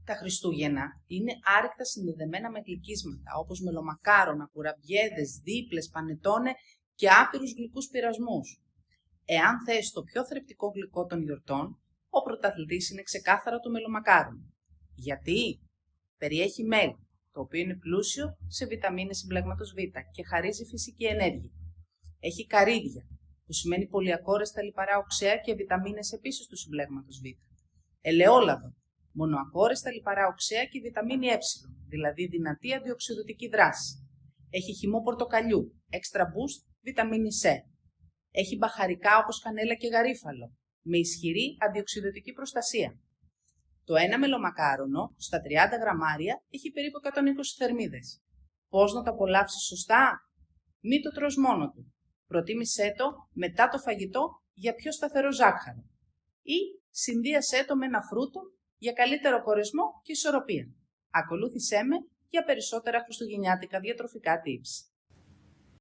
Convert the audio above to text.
Τα Χριστούγεννα είναι άρρηκτα συνδεδεμένα με γλυκίσματα όπως μελομακάρονα, κουραμπιέδες, δίπλες, πανετόνε και άπειρους γλυκούς πειρασμούς. Εάν θες το πιο θρεπτικό γλυκό των γιορτών, ο πρωταθλητής είναι ξεκάθαρα το μελομακάρονο. Γιατί? Περιέχει μέλι, το οποίο είναι πλούσιο σε βιταμίνες συμπλέγματος Β και χαρίζει φυσική ενέργεια. Έχει καρύδια, που σημαίνει πολυακόρεστα λιπαρά οξέα και βιταμίνες επίσης του συμπλέγματος Β. Ελαιόλαδο, μονοακόρεστα λιπαρά οξέα και βιταμίνη Ε, δηλαδή δυνατή αντιοξειδωτική δράση. Έχει χυμό πορτοκαλιού, extra boost, βιταμίνη C. Έχει μπαχαρικά όπως κανέλα και γαρίφαλο, με ισχυρή αντιοξειδωτική προστασία. Το ένα μελομακάρονο, στα 30 γραμμάρια, έχει περίπου 120 θερμίδες. Πώς να το απολαύσεις σωστά? Μη το τρως μόνο του. Προτίμησέ το μετά το φαγητό για πιο σταθερό ζάχαρο. Ή συνδύασέ το με ένα φρούτο για καλύτερο κορεσμό και ισορροπία. Ακολούθησέ με για περισσότερα χριστουγεννιάτικα διατροφικά tips.